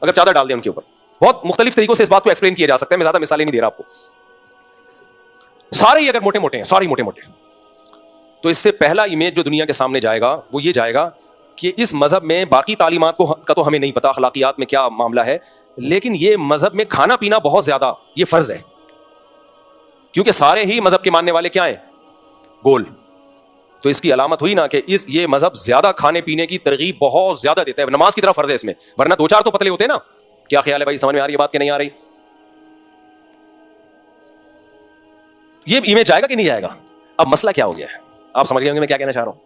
اگر چادر ڈال دیں ان کے اوپر. بہت مختلف طریقوں سے اس بات کو ایکسپلین کیا جا سکتا ہے, میں زیادہ مثالیں نہیں دے رہا آپ کو. سارے ہی اگر موٹے موٹے ہیں, سارے موٹے موٹے, تو اس سے پہلا امیج جو دنیا کے سامنے جائے گا وہ یہ جائے گا کہ اس مذہب میں باقی تعلیمات کا تو ہمیں نہیں پتا اخلاقیات میں کیا معاملہ ہے, لیکن یہ مذہب میں کھانا پینا بہت زیادہ یہ فرض ہے, کیونکہ سارے ہی مذہب کے ماننے والے کیا ہیں, گول. تو اس کی علامت ہوئی نا کہ یہ مذہب زیادہ کھانے پینے کی ترغیب بہت زیادہ دیتا ہے. نماز کی طرف فرض ہے اس میں, ورنہ دو چار تو پتلے ہوتے ہیں نا. کیا خیال ہے بھائی, سمجھ میں آ رہی ہے بات کہ نہیں آ رہی؟ یہ امیج جائے گا کہ نہیں جائے گا؟ اب مسئلہ کیا ہو گیا ہے, آپ سمجھ گئے ہوں گے میں کیا کہنا چاہ رہا ہوں.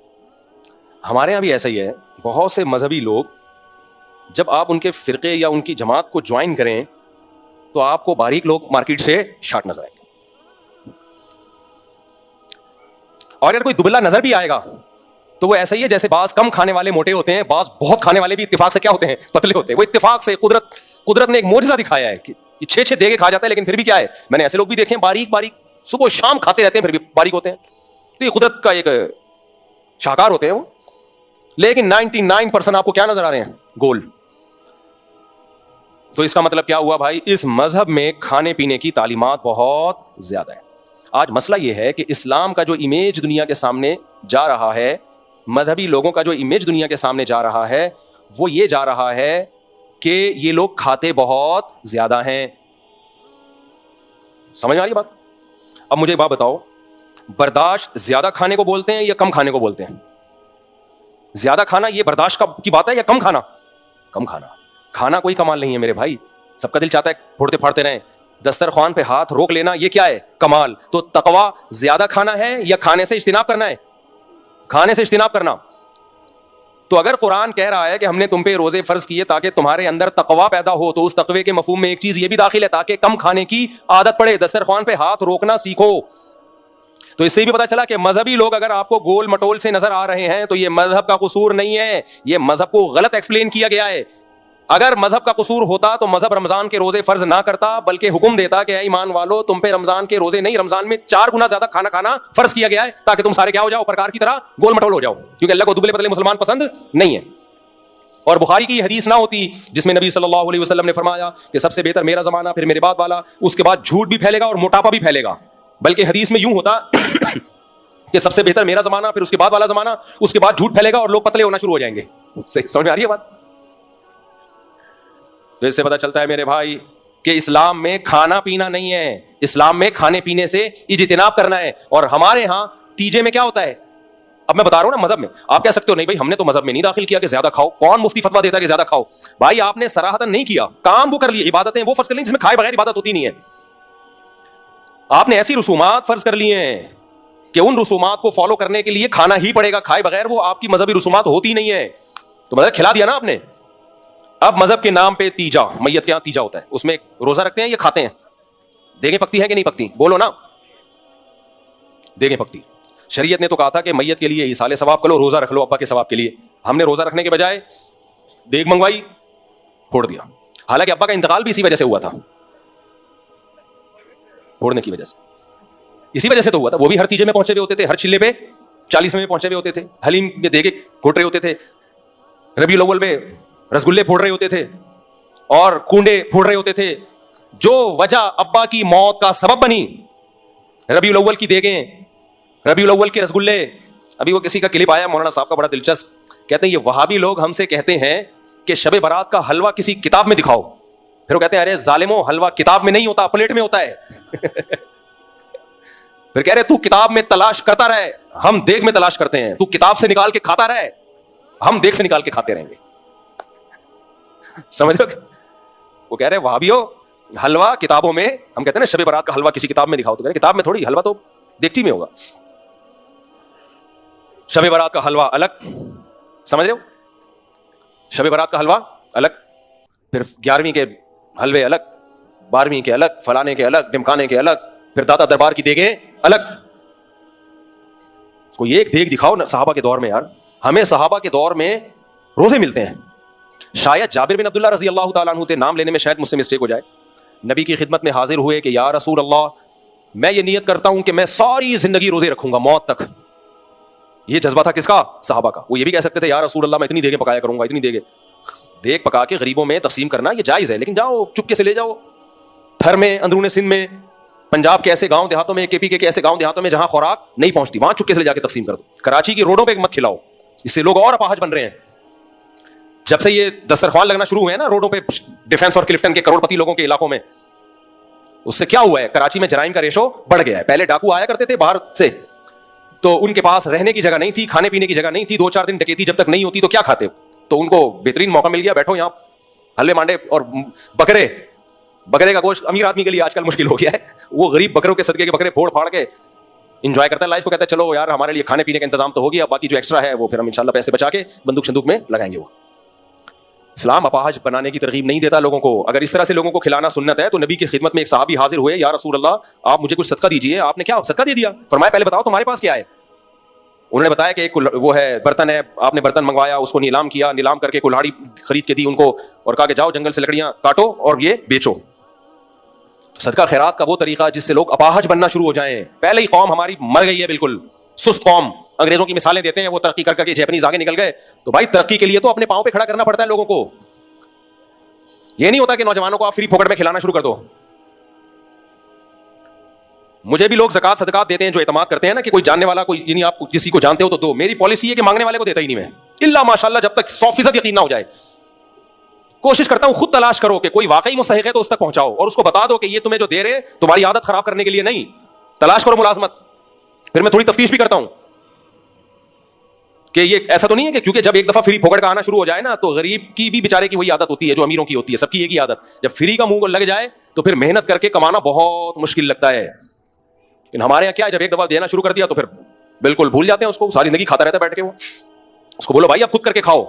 ہمارے یہاں بھی ایسا ہی ہے, بہت سے مذہبی لوگ جب آپ ان کے فرقے یا ان کی جماعت کو جوائن کریں تو آپ کو باریک لوگ مارکیٹ سے شارٹ نظر آئیں گے, اور اگر کوئی دبلا نظر بھی آئے گا تو وہ ایسا ہی ہے جیسے بعض کم کھانے والے موٹے ہوتے ہیں, بعض بہت کھانے والے بھی اتفاق سے کیا ہوتے ہیں, پتلے ہوتے ہیں. وہ اتفاق سے قدرت نے ایک معجزہ دکھایا ہے کہ یہ 6 دے کے کھا جاتا ہے, لیکن پھر بھی کیا ہے, میں نے ایسے لوگ بھی دیکھے ہیں باریک باریک, صبح شام کھاتے رہتے ہیں پھر بھی باریک ہوتے ہیں. تو یہ قدرت کا ایک شاہکار ہوتے ہیں وہ, لیکن 99% آپ کو کیا نظر آ رہے ہیں, گول. تو اس کا مطلب کیا ہوا بھائی, اس مذہب میں کھانے پینے کی تعلیمات بہت زیادہ ہے. آج مسئلہ یہ ہے کہ اسلام کا جو امیج دنیا کے سامنے جا رہا ہے, مذہبی لوگوں کا جو امیج دنیا کے سامنے جا رہا ہے, وہ یہ جا رہا ہے کہ یہ لوگ کھاتے بہت زیادہ ہیں. سمجھ میں آ رہی بات؟ اب مجھے بات بتاؤ, برداشت زیادہ کھانے کو بولتے ہیں یا کم کھانے کو بولتے ہیں؟ زیادہ کھانا یہ برداشت کی بات ہے یا کم کھانا؟ کم کھانا. کھانا کوئی کمال نہیں ہے میرے بھائی, سب کا دل چاہتا ہے پھوڑتے پھاڑتے رہیں. دسترخوان پہ ہاتھ روک لینا یہ کیا ہے, کمال. تو تقویٰ زیادہ کھانا ہے یا کھانے سے اجتناب کرنا ہے؟ کھانے سے اجتناب کرنا. تو اگر قرآن کہہ رہا ہے کہ ہم نے تم پہ روزے فرض کیے تاکہ تمہارے اندر تقویٰ پیدا ہو, تو اس تقوی کے مفہوم میں ایک چیز یہ بھی داخل ہے تاکہ کم کھانے کی عادت پڑے, دسترخوان پہ ہاتھ روکنا سیکھو. تو اس سے بھی پتا چلا کہ مذہبی لوگ اگر آپ کو گول مٹول سے نظر آ رہے ہیں تو یہ مذہب کا قصور نہیں ہے, یہ مذہب کو غلط ایکسپلین کیا گیا ہے. اگر مذہب کا قصور ہوتا تو مذہب رمضان کے روزے فرض نہ کرتا, بلکہ حکم دیتا کہ اے ایمان والو تم پہ رمضان کے روزے نہیں, رمضان میں 4 گنا زیادہ کھانا کھانا فرض کیا گیا ہے تاکہ تم سارے کیا ہو جاؤ, پرکار کی طرح گول مٹول ہو جاؤ, کیونکہ اللہ کو دبلے پتلے مسلمان پسند نہیں ہے. اور بخاری کی حدیث نہ ہوتی جس میں نبی صلی اللہ علیہ وسلم نے فرمایا کہ سب سے بہتر میرا زمانہ پھر میرے بعد والا, اس کے بعد جھوٹ بھی پھیلے گا اور موٹاپا بھی پھیلے گا, بلکہ حدیث میں یوں ہوتا کہ سب سے بہتر میرا زمانہ پھر اس کے بعد والا زمانہ, اس کے بعد جھوٹ پھیلے گا اور لوگ پتلے ہونا شروع ہو جائیں گے. سمجھ میں آ رہی ہے بات؟ تو اس سے پتہ چلتا ہے میرے بھائی کہ اسلام میں کھانا پینا نہیں ہے, اسلام میں کھانے پینے سے اجتناب کرنا ہے. اور ہمارے ہاں تیجے میں کیا ہوتا ہے, اب میں بتا رہا ہوں نا مذہب میں, آپ کہہ سکتے ہو نہیں بھائی ہم نے تو مذہب میں نہیں داخل کیا کہ زیادہ کھاؤ, کون مفتی فتویٰ دیتا ہے کہ زیادہ کھاؤ؟ بھائی آپ نے صراحتاً نہیں کیا, کام وہ کر لی, عبادتیں وہ فرض کر لی جس میں کھائے بغیر عبادت ہوتی نہیں ہے. آپ نے ایسی رسومات فرض کر لی ہیں کہ ان رسومات کو فالو کرنے کے لیے کھانا ہی پڑے گا, کھائے بغیر وہ آپ کی مذہبی رسومات ہوتی نہیں ہے. تو مطلب کھلا دیا نا آپ نے. اب مذہب کے نام پہ تیجا, میت کے یہاں تیجا ہوتا ہے, اس میں روزہ رکھتے ہیں یا کھاتے ہیں؟ دیگیں پکتی ہے کہ نہیں پکتی؟ بولو نا. دیگیں پکتی. شریعت نے تو کہا تھا کہ میت کے لیے ایصال ثواب کرو, روزہ رکھ لو ابا کے ثواب کے لیے. ہم نے روزہ رکھنے کے بجائے دیگ منگوائی, پھوڑ دیا. حالانکہ ابا کا انتقال بھی اسی وجہ سے ہوا تھا, پھوڑنے کی وجہ سے, اسی وجہ سے تو ہوا تھا. وہ بھی ہر تیجے میں پہنچے ہوئے ہوتے تھے, ہر چلے پہ 40 میں پہنچے ہوئے ہوتے تھے, حلیم میں دیگے گھوٹ رہے ہوتے تھے, ربیع الاول میں رسگلے پھوڑ رہے ہوتے تھے اور کنڈے پھوڑ رہے ہوتے تھے. جو وجہ ابا کی موت کا سبب بنی, ربیع الاول کی دیگیں, ربیع الاول کے رسگلے. ابھی وہ کسی کا کلپ آیا مولانا صاحب کا بڑا دلچسپ, کہتے ہیں یہ وہابی لوگ ہم سے کہتے ہیں کہ شب برات کا حلوہ کسی کتاب میں دکھاؤ. پھر وہ کہتے ہیں ارے ظالمو, حلوہ کتاب میں نہیں ہوتا, پلیٹ میں ہوتا ہے. پھر کہہ رہے تو کتاب میں تلاش کرتا رہے, ہم دیگ میں تلاش کرتے ہیں. تو کتاب سے نکال کے کھاتا رہے, ہم دیگ سے نکال کے کھاتے رہیں گے. سمجھ رہے ہو؟ وہ کہہ رہے وہابیو, حلوہ کتابوں میں, ہم کہتے ہیں نا شب برات کا حلوہ کسی کتاب میں دکھاؤ, تو کہہ رہے کتاب میں تھوڑی, حلوہ تو دیگچی میں ہوگا. شب برات کا حلوہ الگ, سمجھ رہے ہو؟ شب برات کا حلوہ الگ, پھر 11ویں کے حلوے الگ, 12ویں کے الگ, فلانے کے الگ, ڈمکانے کے الگ, پھر داتا دربار کی دیگیں الگ. کوئی ایک دیگ دکھاؤ نا صحابہ کے دور میں. یار ہمیں صحابہ کے دور میں روزے ملتے ہیں. شاید جابر بن عبداللہ رضی اللہ تعالیٰ عنہ, نام لینے میں شاید مجھ سے مسٹیک ہو جائے, نبی کی خدمت میں حاضر ہوئے کہ یا رسول اللہ, میں یہ نیت کرتا ہوں کہ میں ساری زندگی روزے رکھوں گا موت تک. یہ جذبہ تھا کس کا؟ صحابہ کا. وہ یہ بھی کہہ سکتے تھے یا رسول اللہ میں اتنی دیگیں پکایا کروں گا, اتنی دیگیں. دیکھ پکا کے غریبوں میں تقسیم کرنا یہ جائز ہے, لیکن جاؤ چپکے سے لے جاؤ. تھر میں, اندرون سندھ میں, پنجاب کے ایسے گاؤں دیہاتوں میں, کے پی کے ایسے گاؤں دیہاتوں میں جہاں خوراک نہیں پہنچتی, وہاں چپکے سے لے جا کے تقسیم کر دو. کراچی کی روڈوں پہ مت کھلاؤ, اس سے لوگ اور اپاہج بن رہے ہیں. جب سے یہ دسترخوان لگنا شروع ہوئے ہیں نا روڈوں پہ, ڈیفنس اور کلفٹن کے کروڑ پتی لوگوں کے علاقوں میں, اس سے کیا ہوا ہے, کراچی میں جرائم کا ریشو بڑھ گیا ہے. پہلے ڈاکو آیا کرتے تھے باہر سے, تو ان کے پاس رہنے کی جگہ نہیں تھی, کھانے پینے کی جگہ نہیں تھی, 2-4 دن ڈکیتی جب تک نہیں ہوتی تو کیا کھاتے, تو ان کو بہترین موقع مل گیا, بیٹھو یہاں حلوے مانڈے اور بکرے کا گوشت امیر آدمی کے لیے آج کل مشکل ہو گیا ہے. وہ غریب بکروں کے صدقے کے بکرے پھوڑ پھاڑ کے انجوائے کرتا ہے لائف کو, کہتا ہے چلو یار ہمارے لیے کھانے پینے کا انتظام تو ہو گیا, باقی جو ایکسٹرا ہے وہ پھر ہم انشاءاللہ پیسے بچا کے بندوق شندوق میں لگائیں گے. وہ اسلام اپاہج بنانے کی ترغیب نہیں دیتا لوگوں کو. اگر اس طرح سے لوگوں کو کھلانا سنت ہے تو نبی کی خدمت میں ایک صحابی حاضر ہوئے, یا رسول اللہ آپ مجھے کچھ صدقہ دیجیے. آپ نے کیا صدقہ دے دیا؟ فرمایا پہلے بتاؤ تمہارے پاس کیا ہے. انہوں نے بتایا کہ ایک وہ ہے برتن ہے, آپ نے برتن منگوایا, اس کو نیلام کیا, نیلام کر کے کلہاڑی خرید کے دی ان کو, اور کہا کہ جاؤ جنگل سے لکڑیاں کاٹو اور یہ بیچو. صدقہ خیرات کا وہ طریقہ جس سے لوگ اپاہج بننا شروع ہو جائیں. پہلے ہی قوم ہماری مر گئی ہے, بالکل سست قوم. انگریزوں کی مثالیں دیتے ہیں, وہ ترقی کر کے جیپنیز آگے نکل گئے, تو بھائی ترقی کے لیے تو اپنے پاؤں پہ کھڑا کرنا پڑتا ہے لوگوں کو. یہ نہیں ہوتا کہ نوجوانوں کو آپ فری پھوکٹ میں کھلانا شروع کر دو. مجھے بھی لوگ زکات صدقات دیتے ہیں جو اعتماد کرتے ہیں نا کہ کوئی جاننے والا, کوئی یعنی آپ کسی کو جانتے ہو تو دو. میری پالیسی ہے کہ مانگنے والے کو دیتا ہی نہیں میں, الا ماشاءاللہ جب تک 100% یقین نہ ہو جائے. کوشش کرتا ہوں خود تلاش کرو کہ کوئی واقعی مستحق ہے تو اس تک پہنچاؤ, اور اس کو بتا دو کہ یہ تمہیں جو دے رہے تمہاری عادت خراب کرنے کے لیے نہیں. تلاش کرو ملازمت. پھر میں تھوڑی تفتیش بھی کرتا ہوں کہ یہ ایسا تو نہیں ہے کہ کیونکہ جب ایک دفعہ فری پھوکٹ کا آنا شروع ہو جائے نا تو غریب کی بھی بیچارے کی وہی عادت ہوتی ہے جو امیروں کی ہوتی ہے, سب کی ایک ہی عادت. جب فری کا منہ لگ جائے تو پھر محنت کر کے کمانا بہت مشکل لگتا ہے. لیکن ہمارے یہاں کیا ہے, جب ایک دفعہ دینا شروع کر دیا تو پھر بالکل بھول جاتے ہیں اس کو, ساری زندگی کھاتا رہتا ہے بیٹھ کے. وہ اس کو بولو بھائی اب خود کر کے کھاؤ.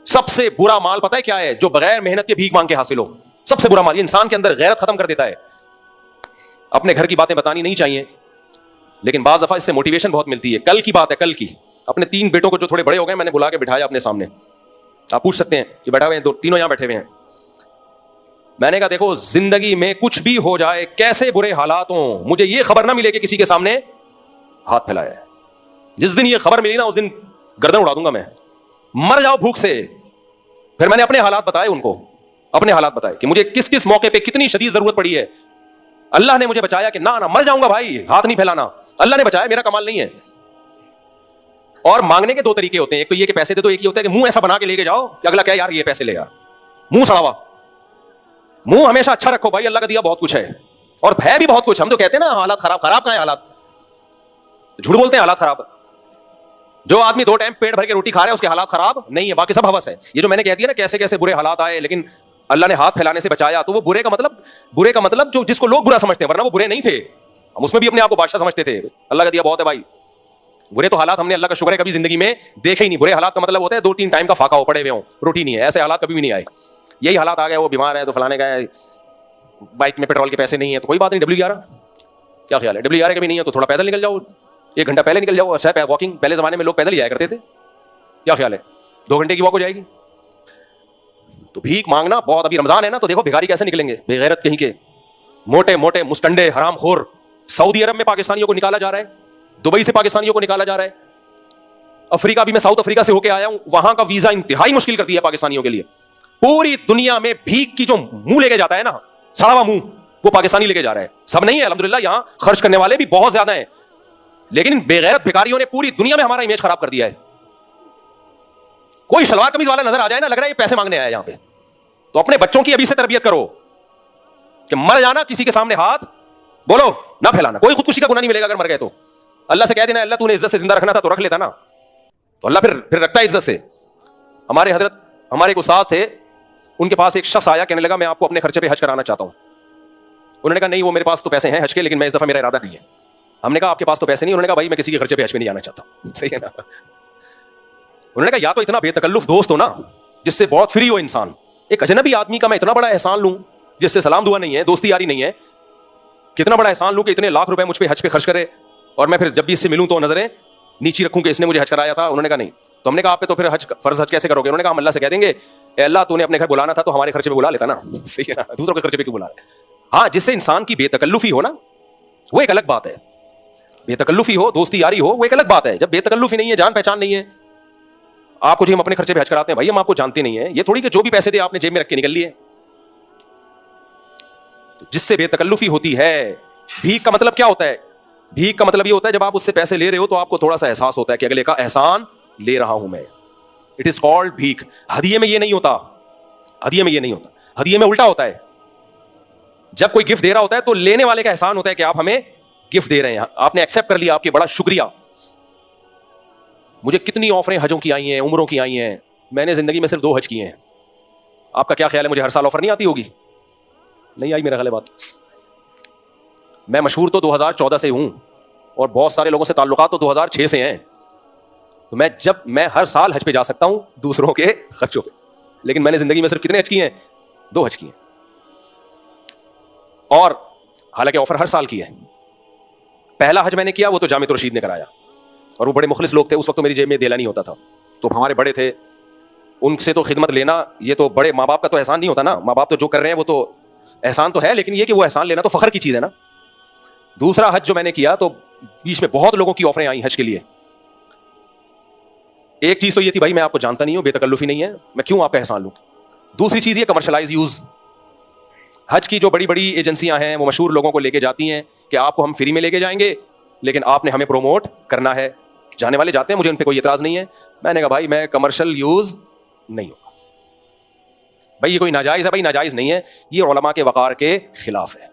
سب سے برا مال پتہ ہے کیا ہے؟ جو بغیر محنت کے بھیک مانگ کے حاصل ہو. سب سے برا مال, یہ انسان کے اندر غیرت ختم کر دیتا ہے. اپنے گھر کی باتیں بتانی نہیں چاہیے, لیکن بعض دفعہ اس سے موٹیویشن بہت ملتی ہے. کل کی بات ہے, کل کی. اپنے 3 بیٹوں کو جو تھوڑے بڑے ہو گئے میں نے بلا کے بٹھایا اپنے سامنے. آپ پوچھ سکتے ہیں کہ بیٹھا ہوئے ہیں, تینوں یہاں بیٹھے ہوئے ہیں. میں نے کہا دیکھو زندگی میں کچھ بھی ہو جائے, کیسے برے حالات ہوں, مجھے یہ خبر نہ ملے کہ کسی کے سامنے ہاتھ پھیلایا ہے. جس دن یہ خبر ملی نا اس دن گردن اڑا دوں گا میں. مر جاؤ بھوک سے. پھر میں نے اپنے حالات بتائے ان کو, اپنے حالات بتائے کہ مجھے کس کس موقع پہ کتنی شدید ضرورت پڑی ہے. اللہ نے مجھے بچایا کہ نہ مر جاؤں گا بھائی, ہاتھ نہیں پھیلانا. اللہ نے بچایا, میرا کمال نہیں ہے. اور مانگنے کے 2 طریقے ہوتے ہیں, ایک تو یہ کہ پیسے دے دو, ایک یہ ہوتا ہے کہ منہ ایسا بنا کے لے کے جاؤ کہ اگلا کہے یار یہ پیسے لے یار. منہ سڑا ہوا. منہ ہمیشہ اچھا رکھو بھائی, اللہ کا دیا بہت کچھ ہے, اور ہے بھی بہت کچھ. ہم تو کہتے ہیں نا حالات خراب, خراب کہاں ہے حالات, جھوٹ بولتے ہیں حالات خراب. جو آدمی 2 ٹائم پیٹ بھر کے روٹی کھا رہا ہے اس کے حالات خراب نہیں ہے, باقی سب ہوس ہے. یہ جو میں نے کہہ دیا نا کیسے کیسے برے حالات آئے لیکن اللہ نے ہاتھ پھیلانے سے بچایا, تو وہ برے کا مطلب جو جس کو لوگ برا سمجھتے ہیں, ورنہ وہ برے نہیں تھے. ہم اس میں بھی اپنے آپ کو بادشاہ سمجھتے تھے. اللہ کا دیا بہت ہے بھائی. برے تو حالات ہم نے اللہ کا شکر ہے کبھی زندگی میں دیکھے ہی نہیں. برے حالات کا مطلب ہوتا ہے 2-3 ٹائم کا فاقہ ہو, پڑے ہوئے ہوں, روٹی نہیں ہے. ایسے حالات کبھی بھی نہیں آئے. یہی حالات آ گئے, وہ بیمار ہے تو فلانے کا ہے, بائک میں پیٹرول کے پیسے نہیں ہیں تو کوئی بات نہیں, WR کیا خیال ہے, WR کبھی نہیں ہے تو تھوڑا پیدل نکل جاؤ, 1 گھنٹہ پہلے نکل جاؤ. اچھا واکنگ, پہلے زمانے میں لوگ پیدل ہی آیا کرتے تھے, کیا خیال ہے 2 گھنٹے کی واک ہو جائے گی. تو بھیک مانگنا بہت, ابھی رمضان ہے نا تو دیکھو بھکاری کیسے نکلیں گے, بے غیرت کہیں کے, موٹے موٹے مستنڈے حرام خور. سعودی عرب میں پاکستانیوں کو نکالا جا رہا ہے, دبئی سے پاکستانیوں کو نکالا جا رہا ہے. افریقہ بھی, میں ساؤتھ افریقہ سے ہو کے آیا ہوں, وہاں کا ویزا انتہائی مشکل کر دیا ہے پاکستانیوں کے لیے. پوری دنیا میں بھیک کی جو منہ لے کے جاتا ہے نا, سڑا ہوا منہ, وہ پاکستانی لے کے جا رہا ہے. سب نہیں ہے الحمدللہ, یہاں خرچ کرنے والے بھی بہت زیادہ ہیں, لیکن بے غیرت بھکاریوں نے پوری دنیا میں ہمارا امیج خراب کر دیا ہے. کوئی شلوار قمیض والا نظر آ جائے نا, لگ رہا ہے یہ پیسے مانگنے آیا یہاں پہ. تو اپنے بچوں کی ابھی سے تربیت کرو کہ مر جانا کسی کے سامنے ہاتھ بولو نہ پھیلانا. کوئی خودکشی کا گناہ نہیں ملے گا اگر مر گئے تو. اللہ سے کہہ دینا اللہ تو نے عزت سے زندہ رکھنا تھا تو رکھ لیتا نا, تو اللہ پھر رکھتا ہے عزت سے. ہمارے ایک استاد تھے, ان کے پاس ایک شخص آیا, کہنے لگا میں آپ کو اپنے خرچے پہ حج کرانا چاہتا ہوں. انہوں نے کہا نہیں وہ میرے پاس تو پیسے ہیں حج کے, لیکن میں اس دفعہ میرا ارادہ نہیں ہے. ہم نے کہا آپ کے پاس تو پیسے نہیں. انہوں نے کہا بھائی میں کسی کے خرچے پہ حج پہ نہیں جانا چاہتا. صحیح ہے نا. انہوں نے کہا یا تو اتنا بے تکلف دوست ہو نا جس سے بہت فری ہو انسان. ایک اجنبی آدمی کا میں اتنا بڑا احسان لوں جس سے سلام دعا نہیں ہے, دوستی یاری نہیں ہے, کتنا بڑا احسان لوں کہ اتنے لاکھ روپے مجھ پہ حج پہ خرچ کرے, اور میں پھر جب بھی اس سے ملوں تو نظریں نیچی رکھوں کہ اس نے مجھے حج کرایا تھا. انہوں نے کہا نہیں. تو ہم نے کہا آپ پہ تو پھر فرض حج کیسے کرو گے؟ انہوں نے کہا ہم اللہ سے کہہ دیں گے اے اللہ تو نے اپنے گھر بلانا تھا تو ہمارے خرچے پہ بلا لیتا نا. صحیح ہے نا, دوسروں کے خرچے پہ کیوں بلا رہے. ہاں جس سے انسان کی بے تکلفی ہو نا وہ ایک الگ بات ہے. بے تکلفی ہو, دوستی یاری ہو, وہ ایک الگ بات ہے. جب بے تکلفی نہیں ہے, جان پہچان نہیں ہے, آپ کو جی ہم اپنے خرچے پہ حج کراتے ہیں، بھائی ہم آپ کو جانتے نہیں ہیں، یہ تھوڑی کہ جو بھی پیسے دے آپ نے جیب میں رکھ کے نکل لیے. جس سے بے تکلفی ہوتی ہے. بھیک کا مطلب کیا ہوتا ہے؟ بھیک کا مطلب یہ ہوتا ہے جب آپ اس سے پیسے لے رہے ہو تو آپ کو تھوڑا سا احساس ہوتا ہے کہ اگلے کا احسان لے رہا ہوں میں. اٹ از کالڈ بھیک. ہدیے میں یہ نہیں ہوتا. ہدیے میں یہ نہیں ہوتا. ہدیے میں الٹا ہوتا ہے. جب کوئی گفٹ دے رہا ہوتا ہے تو لینے والے کا احسان ہوتا ہے کہ آپ ہمیں گفٹ دے رہے ہیں، آپ نے ایکسپٹ کر لیا، آپ کے بڑا شکریہ. مجھے کتنی آفریں حجوں کی آئی ہیں، عمروں کی آئی ہیں، میں نے زندگی میں صرف 2 حج کیے ہیں. آپ کا کیا خیال ہے مجھے ہر سال آفر نہیں آتی ہوگی؟ نہیں آئی میرا خیال ہے بات. میں مشہور تو 2014 سے ہوں اور بہت سارے لوگوں سے تعلقات تو 2006 سے ہیں. تو میں ہر سال حج پہ جا سکتا ہوں دوسروں کے خرچوں پہ، لیکن میں نے زندگی میں صرف کتنے حج کیے ہیں؟ 2 حج کیے ہیں. اور حالانکہ آفر ہر سال کی ہے. پہلا حج میں نے کیا وہ تو جامع رشید نے کرایا، اور وہ بڑے مخلص لوگ تھے. اس وقت تو میری جیب میں دیلا نہیں ہوتا تھا، تو ہمارے بڑے تھے، ان سے تو خدمت لینا، یہ تو بڑے ماں باپ کا تو احسان نہیں ہوتا نا. ماں باپ تو جو کر رہے ہیں وہ تو احسان تو ہے، لیکن یہ کہ وہ احسان لینا تو فخر کی چیز ہے نا. دوسرا حج جو میں نے کیا تو بیچ میں بہت لوگوں کی آفریں آئیں حج کے لیے. ایک چیز تو یہ تھی بھائی میں آپ کو جانتا نہیں ہوں، بے تکلفی نہیں ہے، میں کیوں آپ کا احسان لوں. دوسری چیز یہ کمرشلائز یوز. حج کی جو بڑی بڑی ایجنسیاں ہیں وہ مشہور لوگوں کو لے کے جاتی ہیں کہ آپ کو ہم فری میں لے کے جائیں گے، لیکن آپ نے ہمیں پروموٹ کرنا ہے. جانے والے جاتے ہیں، مجھے ان پہ کوئی اعتراض نہیں ہے. میں نے کہا بھائی میں کمرشل یوز نہیں ہوگا. بھائی یہ کوئی ناجائز ہے؟ بھائی ناجائز نہیں ہے، یہ علماء کے وقار کے خلاف ہے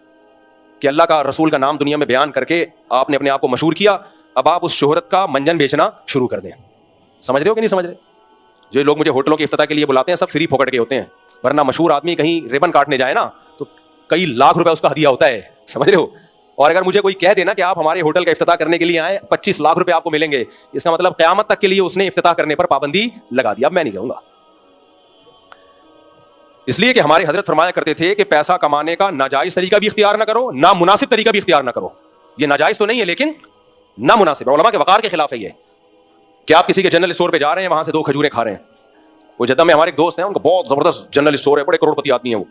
کہ اللہ کا رسول کا نام دنیا میں بیان کر کے آپ نے اپنے آپ کو مشہور کیا، اب آپ اس شہرت کا منجن بیچنا شروع کر دیں. سمجھ رہے ہو کہ نہیں سمجھ رہے؟ جو لوگ مجھے ہوٹلوں کے افتتاح کے لیے بلاتے ہیں سب فری پھوکٹ کے ہوتے ہیں، ورنہ مشہور آدمی کہیں ریبن کاٹنے جائے نا تو کئی لاکھ روپے اس کا ہدیہ ہوتا ہے. سمجھ رہے ہو؟ اور اگر مجھے کوئی کہہ دینا کہ آپ ہمارے ہوٹل کا افتتاح کرنے کے لیے آئے 25 لاکھ روپے آپ کو ملیں گے، اس کا مطلب قیامت تک کے لیے اس نے افتتاح کرنے پر پابندی لگا دی. اب میں نہیں کہوں گا، اس لیے کہ ہمارے حضرت فرمایا کرتے تھے کہ پیسہ کمانے کا ناجائز طریقہ بھی اختیار نہ کرو، نامناسب طریقہ بھی اختیار نہ کرو. یہ ناجائز تو نہیں ہے لیکن نامناسب. علماء کے وقار کے خلاف ہے یہ کہ آپ کسی کے جنرل اسٹور پہ جا رہے ہیں، وہاں سے 2 کھجوریں کھا رہے ہیں. وہ جدہ میں ہمارے ایک دوست ہیں، ان کو بہت زبردست جنرل اسٹور ہے، بڑے کروڑ پتی آدمی ہیں وہ.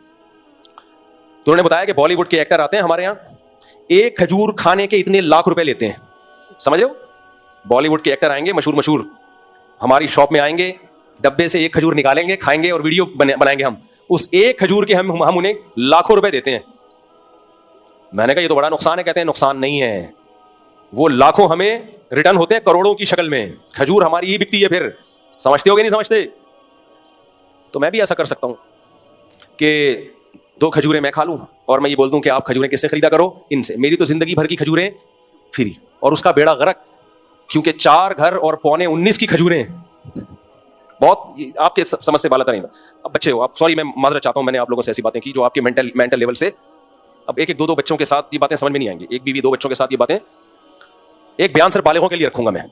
تو انہوں نے بتایا کہ بالی ووڈ کے ایکٹر آتے ہیں ہمارے یہاں، 1 کھجور کھانے کے اتنے لاکھ روپے لیتے ہیں. سمجھ رہے ہو؟ بالی ووڈ کے ایکٹر آئیں گے مشہور ہماری شاپ میں آئیں گے، ڈبے سے 1 کھجور نکالیں گے، کھائیں گے اور ویڈیو بنائیں گے. ہم اس 1 کھجور کے ہم انہیں لاکھوں روپے دیتے ہیں. میں نے کہا یہ تو بڑا نقصان ہے. کہتے ہیں نقصان نہیں ہے، وہ لاکھوں ہمیں ریٹرن ہوتے ہیں کروڑوں کی شکل میں. کھجور ہماری ہی بکتی ہے. پھر سمجھتے ہو کہ نہیں سمجھتے؟ تو میں بھی ایسا کر سکتا ہوں کہ 2 کھجوریں میں کھا لوں اور میں یہ بول دوں کہ آپ کھجوریں کس سے خریدا کرو؟ ان سے. میری تو زندگی بھر کی کھجوریں فری، اور اس کا بیڑا غرق، کیونکہ 4 گھر اور 19.25 کی کھجوریں. بہت آپ کے سمجھ سے بالا تر. اب بچے ہو آپ، سوری میں معذرت چاہتا ہوں، میں نے آپ لوگوں سے ایسی باتیں کی جو آپ کے مینٹل لیول سے، اب 1-1 2-2 بچوں کے ساتھ یہ باتیں سمجھ میں نہیں آئیں گی. 1 بیوی 2 بچوں کے ساتھ یہ باتیں، ایک بیان صرف بالغوں کے لیے رکھوں گا. میں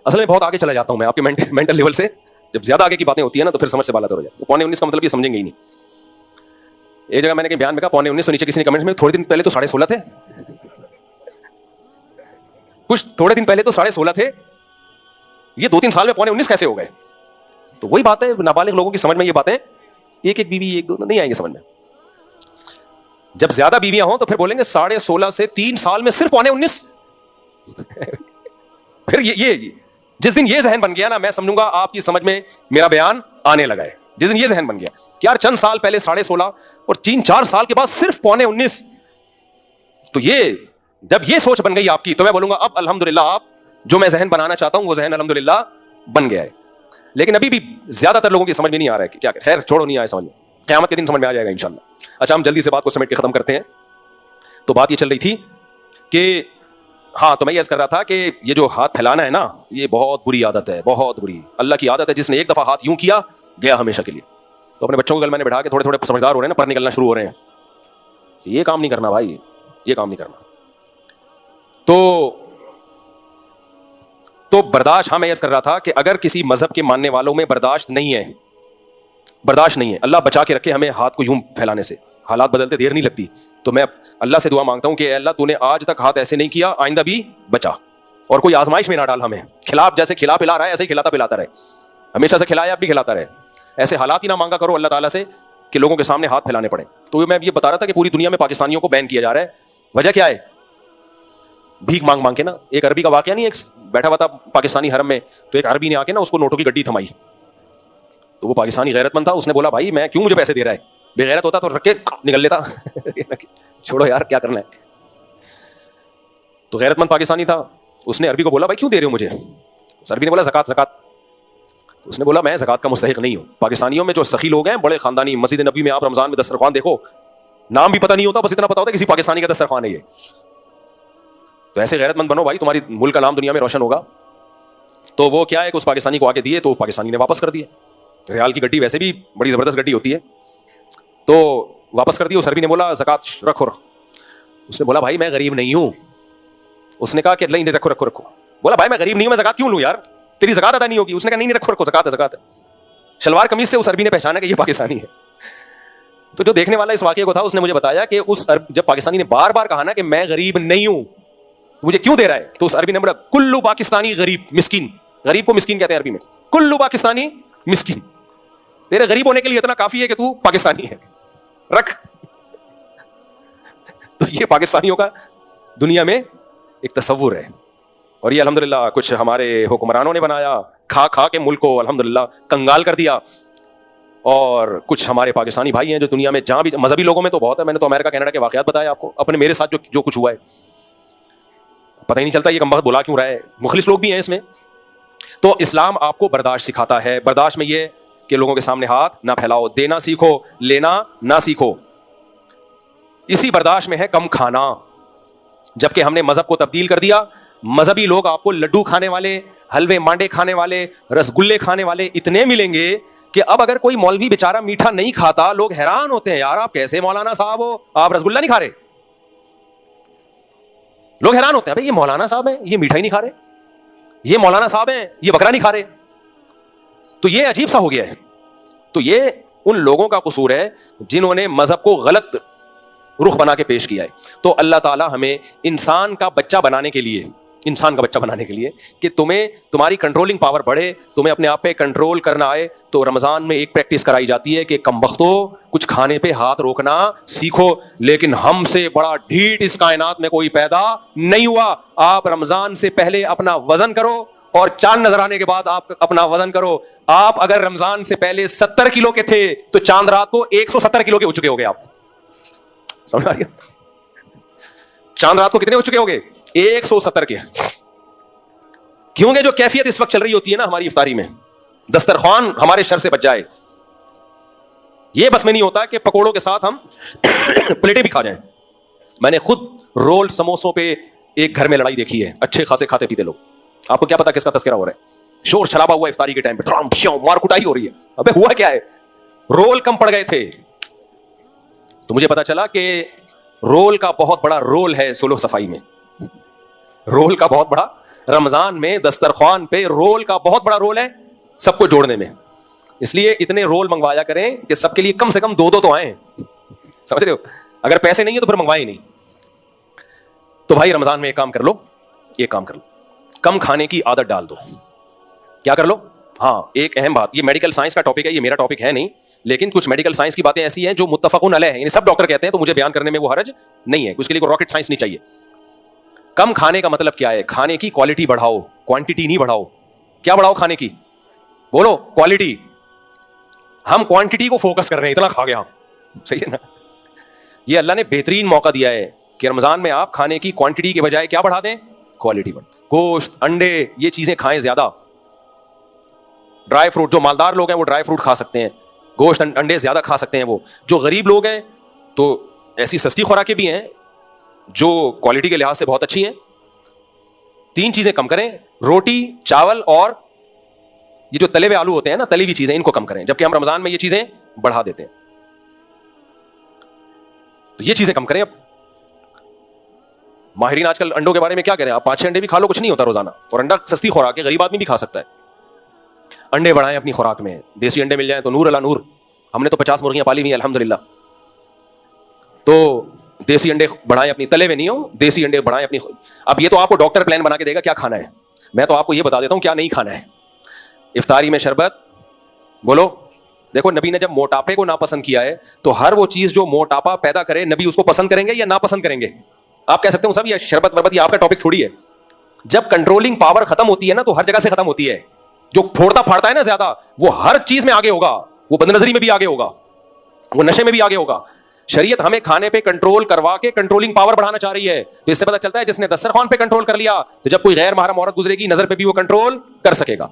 اصل میں بہت آگے چلا جاتا ہوں، میں آپ کے مینٹل لیول سے جب زیادہ آگے کی باتیں ہوتی ہیں نا تو پھر سمجھ سے بالا تر ہو جاتا ہے. 19.25 کا مطلب یہ سمجھیں گے ہی نہیں. ایک جگہ میں نے بیان میں کہا 19.25، تو نیچے کسی نے کمنٹ میں تھوڑے دن پہلے تو 16.5 تھے، کچھ تھوڑے دن پہلے تو 16.5 تھے، یہ 2-3 سال میں 19.25 کیسے ہو گئے؟ تو وہی بات ہے، نابالغ لوگوں کی سمجھ میں یہ باتیں 1-1 بیوی 1-2 نہیں آئیں گے سمجھ میں. جب زیادہ بیویاں ہوں تو پھر بولیں گے 16.5 سے 3 سال میں صرف 19.25. پھر یہ جس دن یہ ذہن بن گیا نا، میں سمجھوں گا آپ کی سمجھ میں میرا بیان آنے لگا ہے. جس دن یہ ذہن بن گیا کہ یار چند سال پہلے 16.5 اور 3-4 سال کے بعد صرف 19.25، تو یہ جب یہ سوچ بن گئی آپ کی تو میں بولوں گا اب الحمدللہ آپ جو میں ذہن بنانا چاہتا ہوں وہ ذہن الحمدللہ بن گیا ہے. لیکن ابھی بھی زیادہ تر لوگوں کی سمجھ میں نہیں آ رہا ہے کہ کیا. خیر چھوڑو، نہیں آئے سمجھ میں، قیامت کے دن سمجھ میں آ جائے گا انشاءاللہ. اچھا ہم جلدی سے بات کو سمیٹ کے ختم کرتے ہیں. تو بات یہ چل رہی تھی کہ ہاں، تو میں یہ عرض کر رہا تھا کہ یہ جو ہاتھ پھیلانا ہے نا، یہ بہت بری عادت ہے، بہت بری. اللہ کی عادت ہے، جس نے ایک دفعہ ہاتھ یوں کیا گیا ہمیشہ کے لیے. تو اپنے بچوں کو کل میں نے بٹھا کے تھوڑے سمجھدار ہو رہے ہیں نا، پر نکلنا شروع ہو رہے ہیں، یہ کام نہیں کرنا بھائی، یہ کام نہیں کرنا. تو برداشت، ہاں میں عرض کر رہا تھا کہ اگر کسی مذہب کے ماننے والوں میں برداشت نہیں ہے، اللہ بچا کے رکھے ہمیں ہاتھ کو یوں پھیلانے سے. حالات بدلتے دیر نہیں لگتی. تو میں اللہ سے دعا مانگتا ہوں کہ اے اللہ تو نے آج تک ہاتھ ایسے نہیں کیا، آئندہ بھی بچا، اور کوئی آزمائش میں نہ ڈال ہمیں. جیسے کھلا پلا رہا ہے ایسے ہی کھلاتا پلاتا رہے، ہمیشہ سے کھلایا اب بھی کھلاتا رہے. ایسے حالات ہی نہ مانگا کرو اللہ تعالیٰ سے کہ لوگوں کے سامنے ہاتھ پھیلانے پڑے. تو میں یہ بتا رہا تھا کہ پوری دنیا میں پاکستانیوں کو بین کیا جا رہا ہے. وجہ کیا ہے؟ بھیک مانگ مانگ کے نا. ایک عربی کا واقعہ نہیں, ایک بیٹھا ہوا تھا پاکستانی حرم میں, تو ایک عربی نے آ کے نا اس کو نوٹوں کی گڈی تھمائی. تو وہ پاکستانی غیرت مند تھا, اس نے بولا بھائی میں کیوں مجھے پیسے دے رہا ہے, بے غیرت ہوتا تو رکھ کے نکل لیتا. چھوڑو یار کیا کرنا ہے. تو غیرت مند پاکستانی تھا, اس نے عربی کو بولا بھائی کیوں دے رہے ہو مجھے. اس عربی نے بولا زکات زکات. اس نے بولا میں زکات کا مستحق نہیں ہوں. پاکستانیوں میں جو سخی لوگ ہیں بڑے خاندانی, مسجد نبوی میں آپ رمضان میں دسترخوان دیکھو, نام بھی پتہ نہیں ہوتا, بس اتنا پتا ہوتا ہے کسی پاکستانی کا دسترخوان ہے یہ. تو ایسے غیرت مند بنو بھائی, تمہاری ملک کا نام دنیا میں روشن ہوگا. تو وہ کیا ہے کہ اس پاکستانی کو آ کے دیے, تو پاکستانی نے واپس کر دیے. ریال کی گڈی ویسے بھی بڑی زبردست گڈی ہوتی ہے, تو واپس کر دی. اس عربی نے بولا زکات رکھو. اس نے بولا بھائی میں غریب نہیں ہوں. اس نے کہا کہ نہیں رکھو رکھو رکھو. بولا بھائی میں غریب نہیں ہوں, میں زکات کیوں لوں یار, تیری زکات ادا نہیں ہوگی. اس نے کہا نہیں رکھو رکھو, زکات ہے زکات ہے. شلوار قمیض سے اس عربی نے پہچانا کہ یہ پاکستانی ہے. تو جو دیکھنے والا اس واقعے کو تھا, اس نے مجھے بتایا کہ جب پاکستانی نے بار بار کہا نا کہ میں غریب نہیں ہوں, مجھے کیوں دے رہا ہے, تو اس عربی نے بولا کلو پاکستانی غریب مسکین. غریب کو مسکین کہتے ہیں عربی میں. کلو پاکستانی مسکین, تیرے غریب ہونے کے لیے اتنا کافی ہے کہ تو پاکستانی ہے, رکھ. تو یہ پاکستانیوں کا دنیا میں ایک تصور ہے, اور یہ الحمدللہ کچھ ہمارے حکمرانوں نے بنایا, کھا کھا کے ملک کو الحمدللہ کنگال کر دیا. اور کچھ ہمارے پاکستانی بھائی ہیں جو دنیا میں جہاں بھی, مذہبی لوگوں میں تو بہت ہے, میں نے تو امریکہ کینیڈا کے واقعات بتائے آپ کو, اپنے میرے ساتھ جو کچھ ہوا ہے پتہ ہی نہیں چلتا یہ کم وقت بولا کیوں رہا ہے. مخلص لوگ بھی ہیں اس میں. تو اسلام آپ کو برداشت سکھاتا ہے. برداشت میں یہ کہ لوگوں کے سامنے ہاتھ نہ پھیلاؤ, دینا سیکھو, لینا نہ سیکھو. اسی برداشت میں ہے کم کھانا. جبکہ ہم نے مذہب کو تبدیل کر دیا, مذہبی لوگ آپ کو لڈو کھانے والے, حلوے مانڈے کھانے والے, رسگلے کھانے والے اتنے ملیں گے کہ اب اگر کوئی مولوی بیچارہ میٹھا نہیں کھاتا, لوگ حیران ہوتے ہیں یار آپ کیسے مولانا صاحب ہو, آپ رسگلہ نہیں کھا رہے. لوگ حیران ہوتے ہیں بھائی یہ مولانا صاحب ہیں, یہ میٹھا ہی نہیں کھا رہے, یہ مولانا صاحب ہیں, یہ بکرا نہیں کھا رہے. تو یہ عجیب سا ہو گیا ہے. تو یہ ان لوگوں کا قصور ہے جنہوں نے مذہب کو غلط رخ بنا کے پیش کیا ہے. تو اللہ تعالی ہمیں انسان کا بچہ بنانے کے لیے کہ تمہیں تمہاری کنٹرولنگ پاور بڑھے, تمہیں اپنے آپ پہ کنٹرول کرنا آئے, تو رمضان میں ایک پریکٹس کرائی جاتی ہے کہ کم وقتوں کچھ کھانے پہ ہاتھ روکنا سیکھو. لیکن ہم سے بڑا ڈھیٹ اس کائنات میں کوئی پیدا نہیں ہوا. آپ رمضان سے پہلے اپنا وزن کرو اور چاند نظر آنے کے بعد آپ اپنا وزن کرو. آپ اگر رمضان سے پہلے 70 کلو کے تھے تو چاند رات کو 170 کلو کے ہو چکے ہو گے. آپ سمجھ آ رہی ہے؟ چاند رات کو کتنے ہو چکے ہو گے؟ 170 کے. کیونکہ جو کیفیت اس وقت چل رہی ہوتی ہے نا ہماری افطاری میں, دسترخوان ہمارے شر سے بچ جائے, یہ بس میں نہیں ہوتا کہ پکوڑوں کے ساتھ ہم پلیٹیں بھی کھا جائیں. میں نے خود رول سموسوں پہ ایک گھر میں لڑائی دیکھی ہے, اچھے خاصے کھاتے پیتے لوگ. آپ کو کیا پتا کس کا تذکرہ ہو رہا ہے؟ شور شرابہ ہوا افطاری کے ٹائم پہ, مار کٹائی ہو رہی ہے. ابے ہوا کیا ہے؟ رول کم پڑ گئے تھے. تو مجھے پتا چلا کہ رول کا بہت بڑا رول ہے سلو صفائی میں. رول کا بہت بڑا, رمضان میں دسترخوان پہ رول کا بہت بڑا رول ہے سب کو جوڑنے میں. اس لیے اتنے رول منگوایا کریں کہ سب کے لیے کم سے کم 2 تو آئیں. سمجھ رہے ہو؟ اگر پیسے نہیں ہیں تو پھر منگوائے نہیں. تو بھائی رمضان میں ایک کام کر لو, کم کھانے کی عادت ڈال دو. کیا کر لو؟ ہاں ایک اہم بات, یہ میڈیکل سائنس کا ٹاپک ہے, یہ میرا ٹاپک ہے نہیں, لیکن کچھ میڈیکل سائنس کی باتیں ایسی ہیں جو متفقون علیہ ہیں, یعنی سب ڈاکٹر کہتے ہیں, تو مجھے بیان کرنے میں وہ حرج نہیں ہے, اس کے لیے کوئی راکٹ سائنس نہیں چاہیے. کم کھانے کا مطلب کیا ہے؟ کھانے کی کوالٹی بڑھاؤ, کوانٹٹی نہیں بڑھاؤ. کیا بڑھاؤ کھانے کی؟ بولو کوالٹی. ہم کوانٹٹی کو فوکس کر رہے ہیں, اتنا کھا گیا, صحیح ہے نا. یہ اللہ نے بہترین موقع دیا ہے کہ رمضان میں آپ کھانے کی کوانٹٹی کے بجائے کیا بڑھا دیں؟ کوالٹی بڑھ. گوشت, انڈے, یہ چیزیں کھائیں زیادہ. ڈرائی فروٹ, جو مالدار لوگ ہیں وہ ڈرائی فروٹ کھا سکتے ہیں, گوشت انڈے زیادہ کھا سکتے ہیں. وہ جو غریب لوگ ہیں تو ایسی سستی خوراکیں بھی ہیں جو کوالٹی کے لحاظ سے بہت اچھی ہیں. 3 چیزیں کم کریں, روٹی, چاول, اور یہ جو تلے ہوئے آلو ہوتے ہیں نا, تلی ہوئی چیزیں, ان کو کم کریں. جبکہ ہم رمضان میں یہ چیزیں بڑھا دیتے ہیں, تو یہ چیزیں کم کریں. اب ماہرین آج کل انڈوں کے بارے میں کیا کہہ رہے ہیں؟ آپ 5-6 انڈے بھی کھا لو, کچھ نہیں ہوتا روزانہ. اور انڈا سستی خوراک ہے, غریب آدمی بھی کھا سکتا ہے. انڈے بڑھائیں اپنی خوراک میں, دیسی انڈے مل جائیں تو نور اللہ نور. ہم نے تو 50 مرغیاں پالی ہوئی ہیں الحمدللہ. تو دیسی انڈے بڑھائیں اپنی, تلے میں نہیں ہو, دیسی انڈے بڑھائیں اپنی. اب یہ تو آپ کو ڈاکٹر پلان بنا کے دے گا کیا کھانا ہے, میں تو آپ کو یہ بتا دیتا ہوں کیا نہیں کھانا ہے. افطاری میں شربت, بولو. دیکھو نبی نے جب موٹاپے کو ناپسند کیا ہے تو ہر وہ چیز جو موٹاپا پیدا کرے نبی اس کو پسند کریں گے یا ناپسند کریں گے؟ آپ کہہ سکتے ہو صاحب یہ شربت وربت یہ آپ کا ٹاپک تھوڑی ہے. جب کنٹرولنگ پاور ختم ہوتی ہے نا تو ہر جگہ سے ختم ہوتی ہے. جو پھوڑتا پھاڑتا ہے نا زیادہ وہ ہر چیز میں آگے ہوگا, وہ بد نظری میں بھی آگے ہوگا, وہ نشے میں بھی آگے ہوگا. شریعت ہمیں کھانے پہ کنٹرول کروا کے کنٹرولنگ پاور بڑھانا چاہ رہی ہے. تو اس سے پتہ چلتا ہے جس نے دسترخوان پہ کنٹرول کر لیا تو جب کوئی غیر محرم عورت گزرے گی نظر پہ بھی وہ کنٹرول کر سکے گا,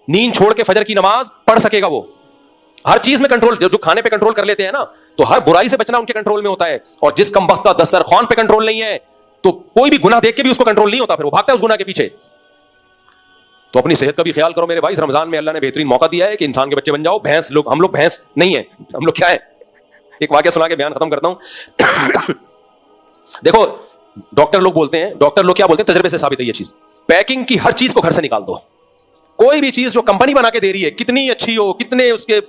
نیند چھوڑ کے فجر کی نماز پڑھ سکے گا. وہ ہر چیز میں کنٹرول, جو کھانے پہ کنٹرول کر لیتے ہیں نا تو ہر برائی سے بچنا ان کے کنٹرول میں ہوتا ہے. اور جس کم وقت کا دسترخوان پہ کنٹرول نہیں ہے تو کوئی بھی گناہ دیکھ کے بھی اس کو کنٹرول نہیں ہوتا, پھر وہ بھاگتا ہے اس گناہ کے پیچھے. تو اپنی صحت کا بھی خیال کرو میرے بھائی. رمضان میں اللہ نے بہترین موقع دیا ہے کہ انسان کے بچے بن جاؤ. بھینس لوگ, ہم لوگ بھینس نہیں ہیں, ہم لوگ کیا ہے. ایک واقعہ سنا کے بیان ختم کرتا ہوں. دیکھو ڈاکٹر لوگ بولتے ہیں, ڈاکٹر لوگ کیا بولتے ہیں, تجربے سے ثابت ہے یہ چیز, پیکنگ کی ہر چیز کو گھر سے نکال دو. کوئی بھی چیز جو کمپنی بنا کے دے رہی ہے کتنی اچھی ہو, کتنے اس کے